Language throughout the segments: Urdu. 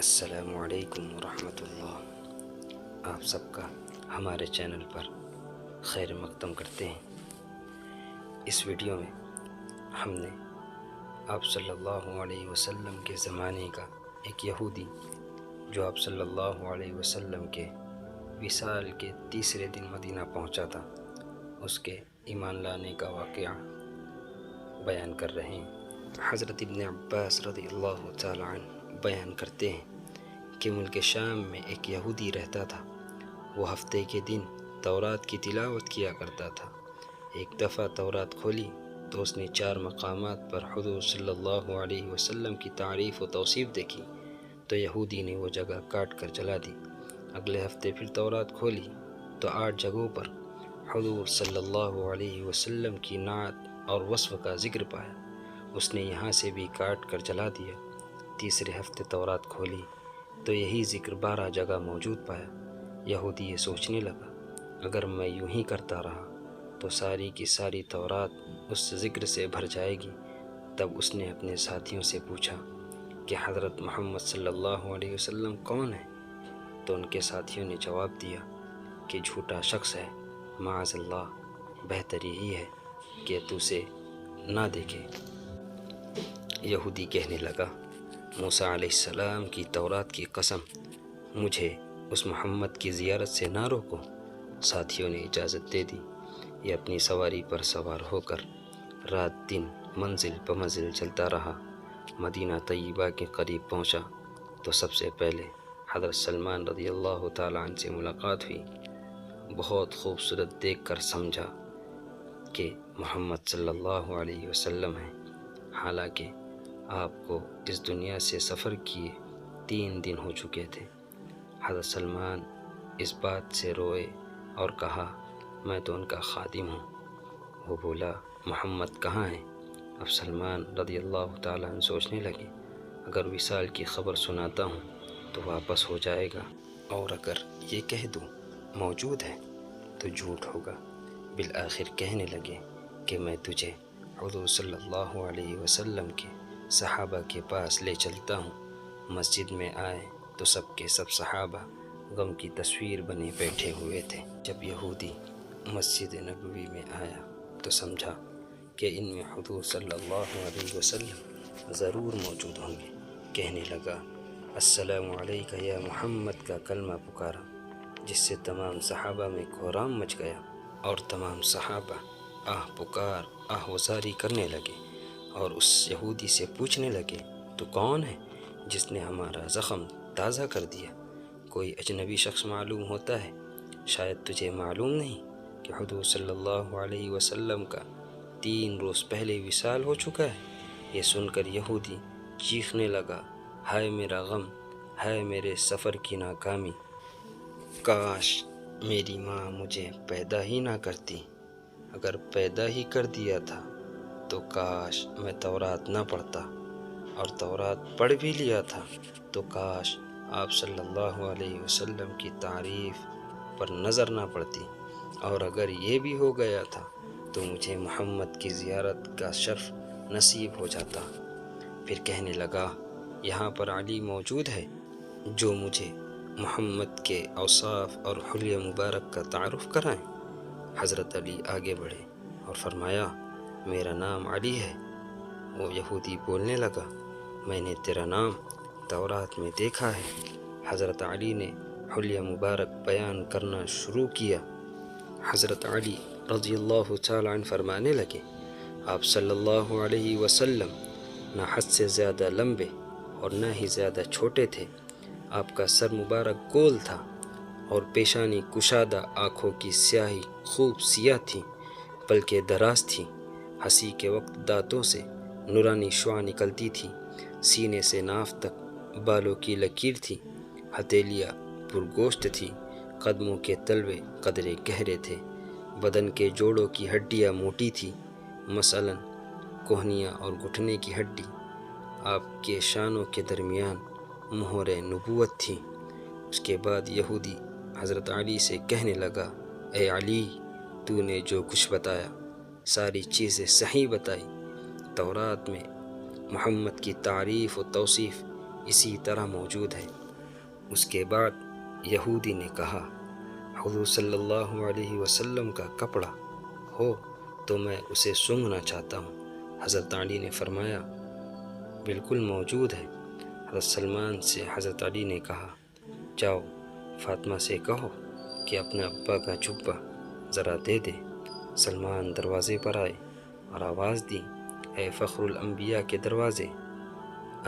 السلام علیکم ورحمۃ اللہ۔ آپ سب کا ہمارے چینل پر خیر مقدم کرتے ہیں۔ اس ویڈیو میں ہم نے آپ صلی اللہ علیہ وسلم کے زمانے کا ایک یہودی جو آپ صلی اللہ علیہ وسلم کے وصال کے تیسرے دن مدینہ پہنچا تھا، اس کے ایمان لانے کا واقعہ بیان کر رہے ہیں۔ حضرت ابن عباس رضی اللہ تعالی عنہ بیان کرتے ہیں کہ ملک شام میں ایک یہودی رہتا تھا۔ وہ ہفتے کے دن تورات کی تلاوت کیا کرتا تھا۔ ایک دفعہ تورات کھولی تو اس نے 4 مقامات پر حضور صلی اللہ علیہ وسلم کی تعریف و توصیف دیکھی تو یہودی نے وہ جگہ کاٹ کر جلا دی۔ اگلے ہفتے پھر تورات کھولی تو 8 جگہوں پر حضور صلی اللہ علیہ وسلم کی نعت اور وصف کا ذکر پایا۔ اس نے یہاں سے بھی کاٹ کر جلا دیا۔ تیسرے ہفتے تورات کھولی تو یہی ذکر 12 جگہ موجود پایا۔ یہودی یہ سوچنے لگا، اگر میں یوں ہی کرتا رہا تو ساری کی ساری تورات اس ذکر سے بھر جائے گی۔ تب اس نے اپنے ساتھیوں سے پوچھا کہ حضرت محمد صلی اللہ علیہ وسلم کون ہے؟ تو ان کے ساتھیوں نے جواب دیا کہ جھوٹا شخص ہے، معاذ اللہ، بہتر یہی ہے کہ تو اسے نہ دیکھے۔ یہودی کہنے لگا، موسیٰ علیہ السلام کی تورات کی قسم، مجھے اس محمد کی زیارت سے نہ روکو۔ ساتھیوں نے اجازت دے دی۔ یہ اپنی سواری پر سوار ہو کر رات دن منزل بمنزل چلتا رہا۔ مدینہ طیبہ کے قریب پہنچا تو سب سے پہلے حضرت سلمان رضی اللہ تعالیٰ عنہ سے ملاقات ہوئی۔ بہت خوبصورت دیکھ کر سمجھا کہ محمد صلی اللہ علیہ وسلم ہیں، حالانکہ آپ کو اس دنیا سے سفر کیے 3 دن ہو چکے تھے۔ حضرت سلمان اس بات سے روئے اور کہا، میں تو ان کا خادم ہوں۔ وہ بولا، محمد کہاں ہیں؟ اب سلمان رضی اللہ تعالیٰ عنہ سوچنے لگے، اگر وصال کی خبر سناتا ہوں تو واپس ہو جائے گا، اور اگر یہ کہہ دوں موجود ہے تو جھوٹ ہوگا۔ بالآخر کہنے لگے کہ میں تجھے حضور صلی اللہ علیہ وسلم کے صحابہ کے پاس لے چلتا ہوں۔ مسجد میں آئے تو سب کے سب صحابہ غم کی تصویر بنے بیٹھے ہوئے تھے۔ جب یہودی مسجد نبوی میں آیا تو سمجھا کہ ان میں حضور صلی اللہ علیہ وسلم ضرور موجود ہوں گے۔ کہنے لگا، السلام علیکہ یا محمد کا کلمہ پکارا، جس سے تمام صحابہ میں کوہرام مچ گیا، اور تمام صحابہ آہ پکار آہ وزاری کرنے لگے، اور اس یہودی سے پوچھنے لگے، تو کون ہے جس نے ہمارا زخم تازہ کر دیا؟ کوئی اجنبی شخص معلوم ہوتا ہے؟ شاید تجھے معلوم نہیں کہ حضور صلی اللہ علیہ وسلم کا 3 روز پہلے وصال ہو چکا ہے؟ یہ سن کر یہودی چیخنے لگا، ہائے میرا غم، ہائے میرے سفر کی ناکامی، کاش میری ماں مجھے پیدا ہی نہ کرتی۔ اگر پیدا ہی کر دیا تھا تو کاش میں تورات نہ پڑھتا، اور تورات پڑھ بھی لیا تھا تو کاش آپ صلی اللہ علیہ وسلم کی تعریف پر نظر نہ پڑتی، اور اگر یہ بھی ہو گیا تھا تو مجھے محمد کی زیارت کا شرف نصیب ہو جاتا۔ پھر کہنے لگا، یہاں پر علی موجود ہے جو مجھے محمد کے اوصاف اور حلیہ مبارک کا تعارف کرائیں۔ حضرت علی آگے بڑھے اور فرمایا، میرا نام علی ہے۔ وہ یہودی بولنے لگا، میں نے تیرا نام تورات میں دیکھا ہے۔ حضرت علی نے حلیہ مبارک بیان کرنا شروع کیا۔ حضرت علی رضی اللہ تعالیٰ عنہ فرمانے لگے، آپ صلی اللہ علیہ وسلم نہ حد سے زیادہ لمبے اور نہ ہی زیادہ چھوٹے تھے۔ آپ کا سر مبارک گول تھا اور پیشانی کشادہ، آنکھوں کی سیاہی خوب سیاہ تھی بلکہ دراز تھی۔ ہنسی کے وقت دانتوں سے نورانی شعاع نکلتی تھی۔ سینے سے ناف تک بالوں کی لکیر تھی۔ ہتھیلیاں پرگوشت تھی۔ قدموں کے تلوے قدرے گہرے تھے۔ بدن کے جوڑوں کی ہڈیاں موٹی تھی، مثلاً کوہنیاں اور گھٹنے کی ہڈی۔ آپ کے شانوں کے درمیان مہر نبوت تھی۔ اس کے بعد یہودی حضرت علی سے کہنے لگا، اے علی، تو نے جو کچھ بتایا ساری چیزیں صحیح بتائی۔ تورات میں محمد کی تعریف و توصیف اسی طرح موجود ہے۔ اس کے بعد یہودی نے کہا حضور صلی اللہ علیہ وسلم کا کپڑا ہو تو میں اسے سونگھنا چاہتا ہوں۔ حضرت علی نے فرمایا بالکل موجود ہے۔ حضرت سلمان سے حضرت علی نے کہا جاؤ فاطمہ سے کہو کہ اپنے ابا کا جبہ ذرا دے دے۔ سلمان دروازے پر آئے اور آواز دی اے فخر الانبیاء کے دروازے۔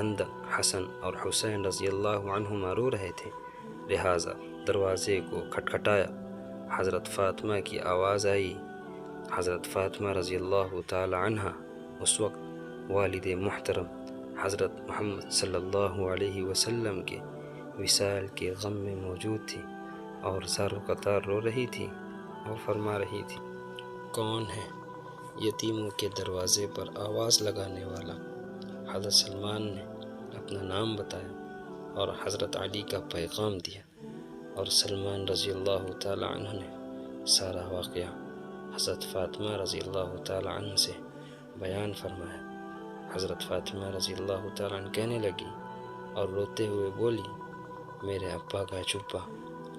اندر حسن اور حسین رضی اللہ عنہما رو رہے تھے، لہٰذا دروازے کو کھٹکھٹایا۔ حضرت فاطمہ کی آواز آئی۔ حضرت فاطمہ رضی اللہ تعالی عنہ اس وقت والد محترم حضرت محمد صلی اللہ علیہ وسلم کے وصال کے غم میں موجود تھی اور زار و قطار رو رہی تھی اور فرما رہی تھی کون ہے یتیموں کے دروازے پر آواز لگانے والا؟ حضرت سلمان نے اپنا نام بتایا اور حضرت علی کا پیغام دیا، اور سلمان رضی اللہ تعالی عنہ نے سارا واقعہ حضرت فاطمہ رضی اللہ تعالی عنہ سے بیان فرمایا۔ حضرت فاطمہ رضی اللہ تعالی عنہ کہنے لگی اور روتے ہوئے بولی میرے ابا کا جبہ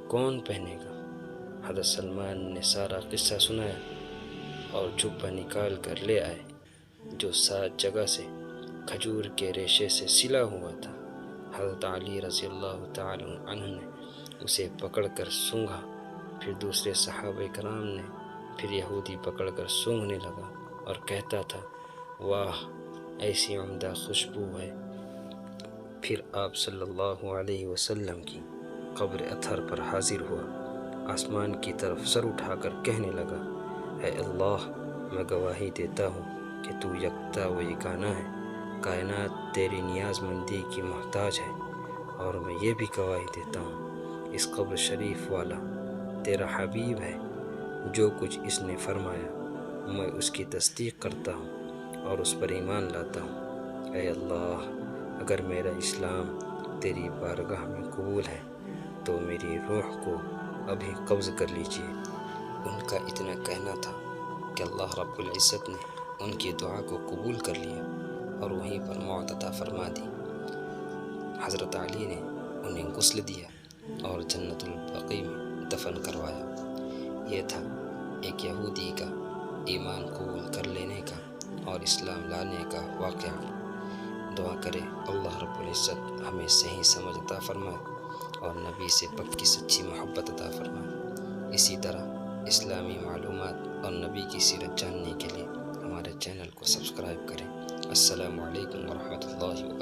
کون پہنے گا؟ حضرت سلمان نے سارا قصہ سنایا اور جبہ نکال کر لے آئے جو 7 جگہ سے کھجور کے ریشے سے سلا ہوا تھا۔ حضرت علی رضی اللہ تعالی عنہ نے اسے پکڑ کر سونگھا، پھر دوسرے صحابہ کرام نے، پھر یہودی پکڑ کر سونگھنے لگا اور کہتا تھا واہ ایسی عمدہ خوشبو ہے۔ پھر آپ صلی اللہ علیہ وسلم کی قبر اطہر پر حاضر ہوا، آسمان کی طرف سر اٹھا کر کہنے لگا اے اللہ میں گواہی دیتا ہوں کہ تو یکتا و یگانہ ہے، کائنات تیری نیاز مندی کی محتاج ہے، اور میں یہ بھی گواہی دیتا ہوں اس قبر شریف والا تیرا حبیب ہے، جو کچھ اس نے فرمایا میں اس کی تصدیق کرتا ہوں اور اس پر ایمان لاتا ہوں۔ اے اللہ اگر میرا اسلام تیری بارگاہ میں قبول ہے تو میری روح کو ابھی قبض کر لیجیے۔ ان کا اتنا کہنا تھا کہ اللہ رب العزت نے ان کی دعا کو قبول کر لیا اور وہیں پر موت عطا فرما دی۔ حضرت علی نے انہیں غسل دیا اور جنت البقیع میں دفن کروایا۔ یہ تھا ایک یہودی کا ایمان قبول کر لینے کا اور اسلام لانے کا واقعہ۔ دعا کرے اللہ رب العزت ہمیں صحیح سمجھ عطا فرمائے اور نبی سے پکی سچی محبت عطا فرمائے۔ اسی طرح اسلامی معلومات اور نبی کی سیرت جاننے کے لیے ہمارے چینل کو سبسکرائب کریں۔ السلام علیکم ورحمۃ اللہ وبرکاتہ۔